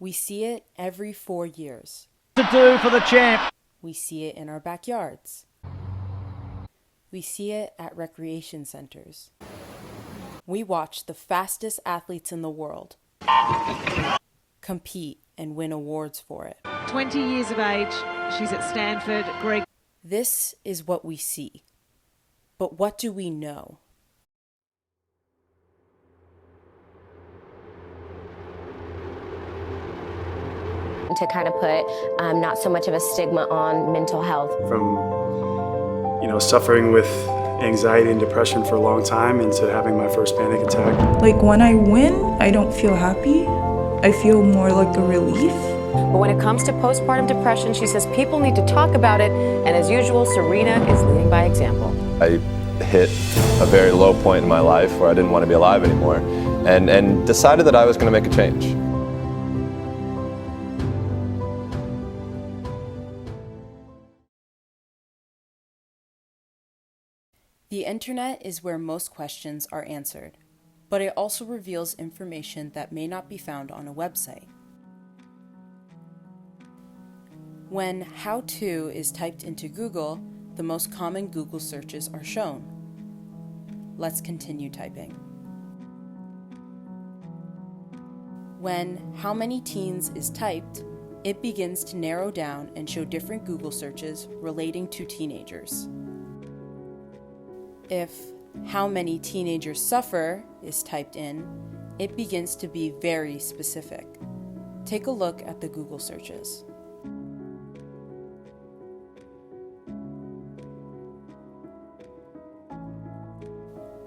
We see it every 4 years. To do for the champ. We see it in our backyards. We see it at recreation centers. We watch the fastest athletes in the world compete and win awards for it. 20 years of age, she's at Stanford. Greg. This is what we see. But what do we know? To kind of put not so much of a stigma on mental health. From, suffering with anxiety and depression for a long time into having my first panic attack. Like when I win, I don't feel happy. I feel more like a relief. But when it comes to postpartum depression, she says people need to talk about it, and as usual, Serena is leading by example. I hit a very low point in my life where I didn't want to be alive anymore, and decided that I was going to make a change. The internet is where most questions are answered, but it also reveals information that may not be found on a website. When "how to" is typed into Google, the most common Google searches are shown. Let's continue typing. When "how many teens" is typed, it begins to narrow down and show different Google searches relating to teenagers. If "how many teenagers suffer" is typed in, it begins to be very specific. Take a look at the Google searches.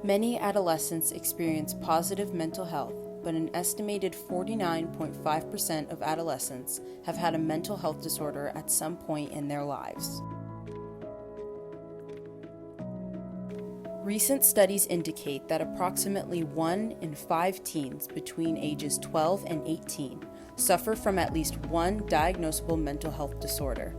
Many adolescents experience positive mental health, but an estimated 49.5% of adolescents have had a mental health disorder at some point in their lives. Recent studies indicate that approximately 1 in 5 teens between ages 12 and 18 suffer from at least one diagnosable mental health disorder.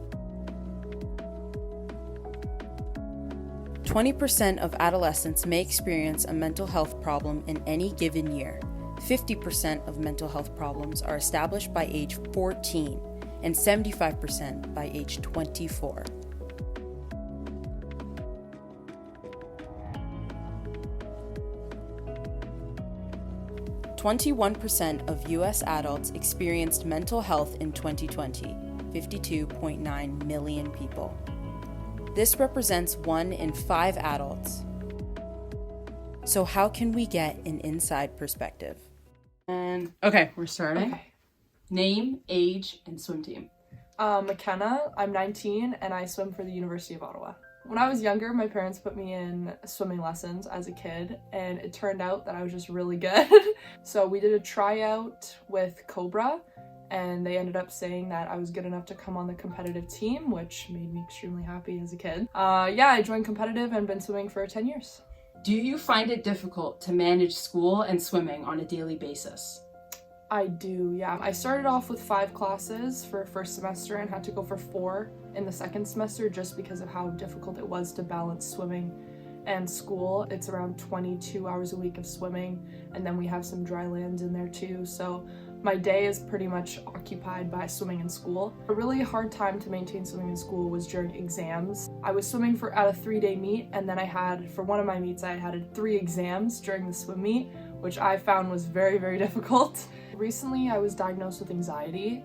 20% of adolescents may experience a mental health problem in any given year. 50% of mental health problems are established by age 14 and 75% by age 24. 21% of U.S. adults experienced mental health in 2020, 52.9 million people. This represents 1 in 5 adults. So how can we get an inside perspective? And okay, we're starting. Okay. Name, age, and swim team. McKenna, I'm 19 and I swim for the University of Ottawa. When I was younger, my parents put me in swimming lessons as a kid, and it turned out that I was just really good. So we did a tryout with Cobra, and they ended up saying that I was good enough to come on the competitive team, which made me extremely happy as a kid. I joined competitive and been swimming for 10 years. Do you find it difficult to manage school and swimming on a daily basis? I do, yeah. I started off with 5 classes for first semester and had to go for 4 in the second semester just because of how difficult it was to balance swimming and school. It's around 22 hours a week of swimming, and then we have some dry lands in there too. So my day is pretty much occupied by swimming and school. A really hard time to maintain swimming in school was during exams. I was swimming at a 3-day meet, and then for one of my meets, I had 3 exams during the swim meet, which I found was very, very difficult. Recently, I was diagnosed with anxiety,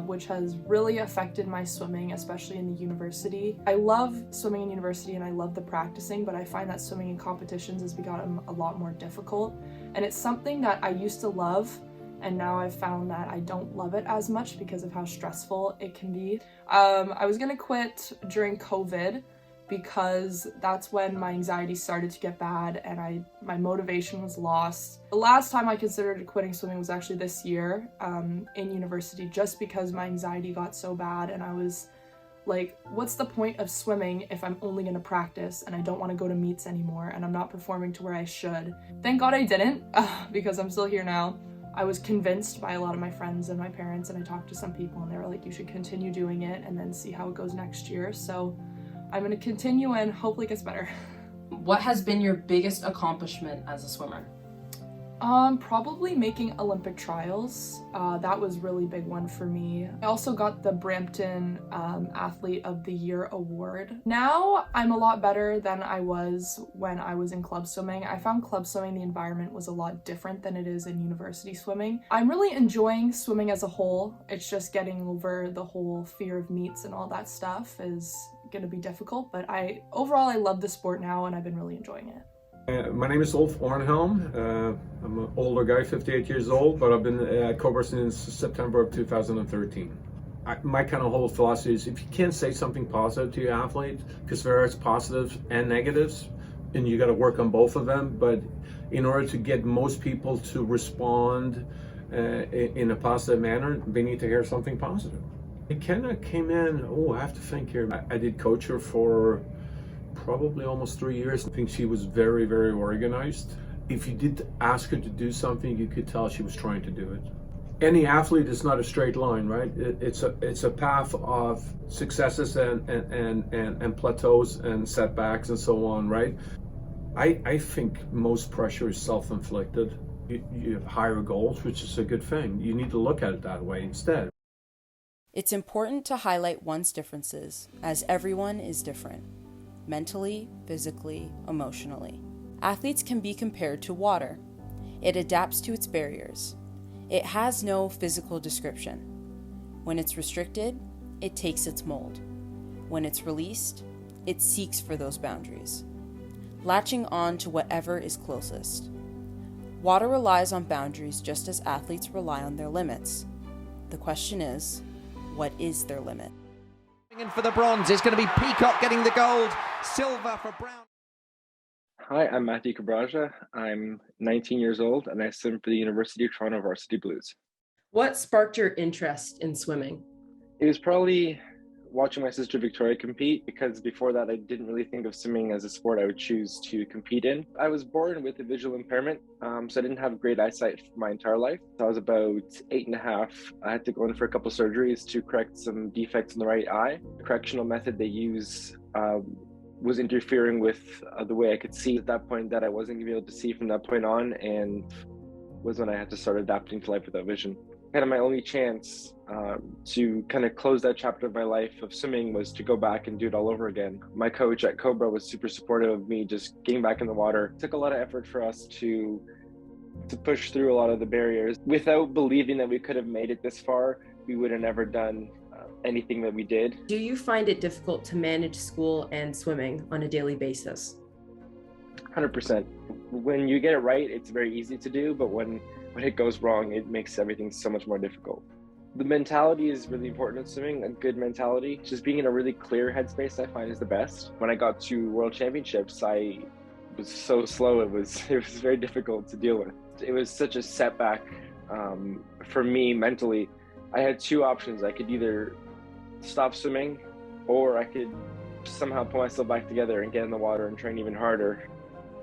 which has really affected my swimming, especially in the university. I love swimming in university and I love the practicing, but I find that swimming in competitions has become a lot more difficult. And it's something that I used to love, and now I've found that I don't love it as much because of how stressful it can be. I was gonna quit during COVID because that's when my anxiety started to get bad and my motivation was lost. The last time I considered quitting swimming was actually this year in university, just because my anxiety got so bad and I was like, what's the point of swimming if I'm only gonna practice and I don't wanna go to meets anymore and I'm not performing to where I should? Thank God I didn't, because I'm still here now. I was convinced by a lot of my friends and my parents, and I talked to some people and they were like, you should continue doing it and then see how it goes next year. So I'm gonna continue and hopefully it gets better. What has been your biggest accomplishment as a swimmer? Probably making Olympic trials. That was really big one for me. I also got the Brampton Athlete of the Year award. Now I'm a lot better than I was when I was in club swimming. I found club swimming, the environment was a lot different than it is in university swimming. I'm really enjoying swimming as a whole. It's just getting over the whole fear of meets and all that stuff is gonna be difficult, but overall I love the sport now and I've been really enjoying it. My name is Olf Ornhelm. I'm an older guy, 58 years old, but I've been at Cobra since September of 2013. My kind of whole philosophy is if you can't say something positive to your athlete, because there is positives and negatives, and you got to work on both of them, but in order to get most people to respond in a positive manner, they need to hear something positive. It kind of came in, I have to think here. I did coach her for probably almost 3 years. I think she was very, very organized. If you did ask her to do something, you could tell she was trying to do it. Any athlete is not a straight line, right? It's a path of successes and plateaus and setbacks and so on, right? I think most pressure is self-inflicted. You have higher goals, which is a good thing. You need to look at it that way instead. It's important to highlight one's differences, as everyone is different. Mentally, physically, emotionally. Athletes can be compared to water. It adapts to its barriers. It has no physical description. When it's restricted, it takes its mold. When it's released, it seeks for those boundaries, latching on to whatever is closest. Water relies on boundaries just as athletes rely on their limits. The question is, what is their limit? In for the bronze, it's going to be Peacock getting the gold, silver for Brown. Hi, I'm Matty Cabraja. I'm 19 years old and I swim for the University of Toronto Varsity Blues. What sparked your interest in swimming? It was probably watching my sister Victoria compete, because before that I didn't really think of swimming as a sport I would choose to compete in. I was born with a visual impairment, so I didn't have great eyesight for my entire life. So I was about 8.5. I had to go in for a couple surgeries to correct some defects in the right eye. The correctional method they use was interfering with the way I could see at that point, that I wasn't going to be able to see from that point on, and was when I had to start adapting to life without vision. Kind of my only chance to kind of close that chapter of my life of swimming was to go back and do it all over again. My coach at Cobra was super supportive of me just getting back in the water. It took a lot of effort for us to push through a lot of the barriers. Without believing that we could have made it this far, we would have never done anything that we did. Do you find it difficult to manage school and swimming on a daily basis? 100%. When you get it right, it's very easy to do, but when it goes wrong, it makes everything so much more difficult. The mentality is really important in swimming, a good mentality. Just being in a really clear headspace, I find, is the best. When I got to World Championships, I was so slow, it was very difficult to deal with. It was such a setback for me mentally. I had two options. I could either stop swimming, or I could somehow pull myself back together and get in the water and train even harder.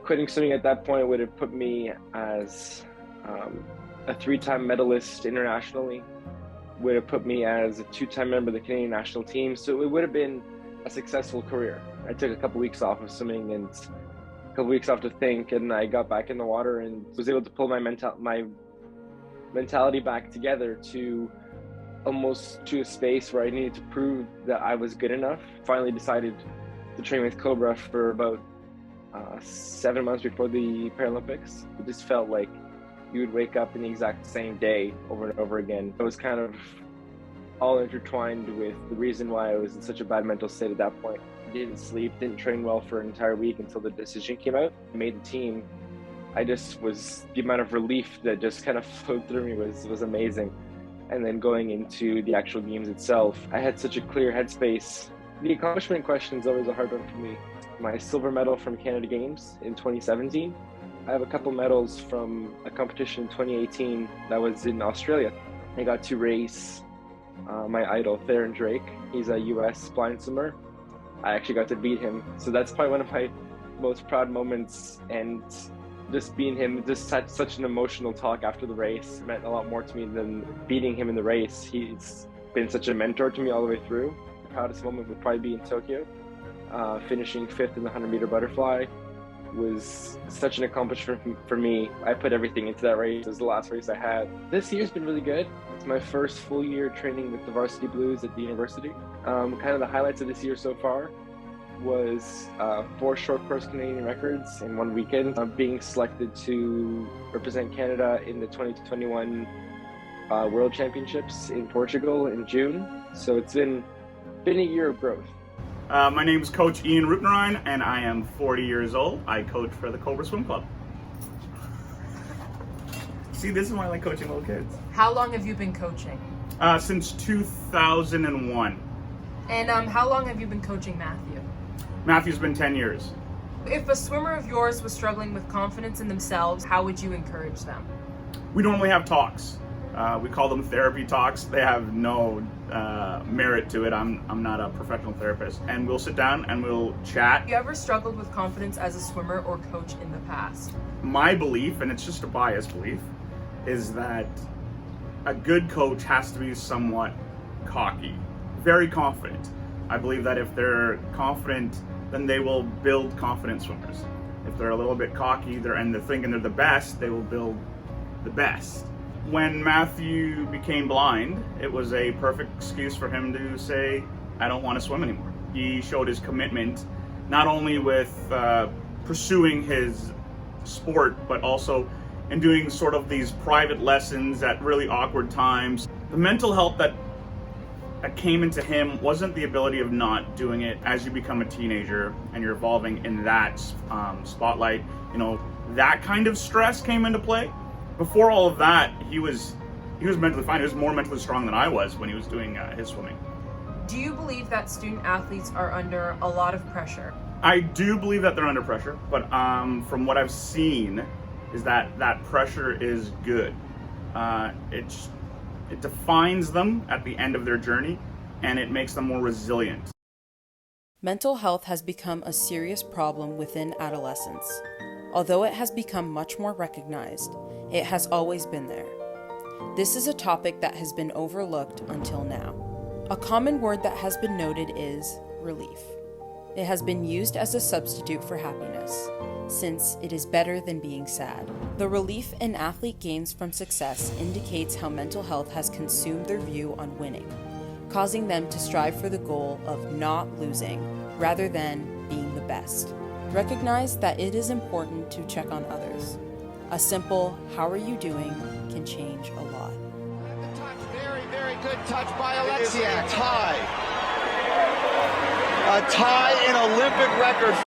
Quitting swimming at that point would have put me as a 3-time medalist internationally, would have put me as a 2-time member of the Canadian national team. So it would have been a successful career. I took a couple weeks off of swimming and a couple weeks off to think, and I got back in the water and was able to pull my mentality back together to almost to a space where I needed to prove that I was good enough. Finally decided to train with Cobra for about 7 months before the Paralympics. It just felt like you would wake up in the exact same day over and over again. It was kind of all intertwined with the reason why I was in such a bad mental state at that point. Didn't sleep, didn't train well for an entire week until the decision came out. I made the team. The amount of relief that just kind of flowed through me was amazing. And then going into the actual games itself, I had such a clear headspace. The accomplishment question is always a hard one for me. My silver medal from Canada Games in 2017. I have a couple medals from a competition in 2018 that was in Australia. I got to race my idol, Theron Drake. He's a US blind swimmer. I actually got to beat him. So that's probably one of my most proud moments, and just beating him, just such an emotional talk after the race meant a lot more to me than beating him in the race. He's been such a mentor to me all the way through. The proudest moment would probably be in Tokyo, finishing 5th in the 100-meter butterfly, was such an accomplishment for me. I put everything into that race. It was the last race I had. This year's been really good. It's my first full year training with the Varsity Blues at the university. Kind of the highlights of this year so far was 4 short course Canadian records in 1 weekend, being selected to represent Canada in the 2021 World Championships in Portugal in June. So it's been a year of growth. My name is Coach Ian Rupenrein, and I am 40 years old. I coach for the Cobra Swim Club. See, this is why I like coaching little kids. How long have you been coaching? Since 2001. And how long have you been coaching Matthew? Matthew's been 10 years. If a swimmer of yours was struggling with confidence in themselves, how would you encourage them? We normally have talks. We call them therapy talks. They have no merit to it. I'm not a professional therapist. And we'll sit down and we'll chat. Have you ever struggled with confidence as a swimmer or coach in the past? My belief, and it's just a biased belief, is that a good coach has to be somewhat cocky, very confident. I believe that if they're confident, then they will build confident swimmers. If they're a little bit cocky and they're thinking they're the best, they will build the best. When Matthew became blind, it was a perfect excuse for him to say, I don't want to swim anymore. He showed his commitment, not only with pursuing his sport, but also in doing sort of these private lessons at really awkward times. The mental health that came into him wasn't the ability of not doing it. As you become a teenager and you're evolving in that spotlight, that kind of stress came into play. Before all of that, he was mentally fine. He was more mentally strong than I was when he was doing his swimming. Do you believe that student athletes are under a lot of pressure? I do believe that they're under pressure, but from what I've seen is that pressure is good. It defines them at the end of their journey, and it makes them more resilient. Mental health has become a serious problem within adolescence. Although it has become much more recognized, it has always been there. This is a topic that has been overlooked until now. A common word that has been noted is relief. It has been used as a substitute for happiness, since it is better than being sad. The relief an athlete gains from success indicates how mental health has consumed their view on winning, causing them to strive for the goal of not losing rather than being the best. Recognize that it is important to check on others. A simple, how are you doing, can change a lot. Very, very good touch by Alexiak. A tie in Olympic record.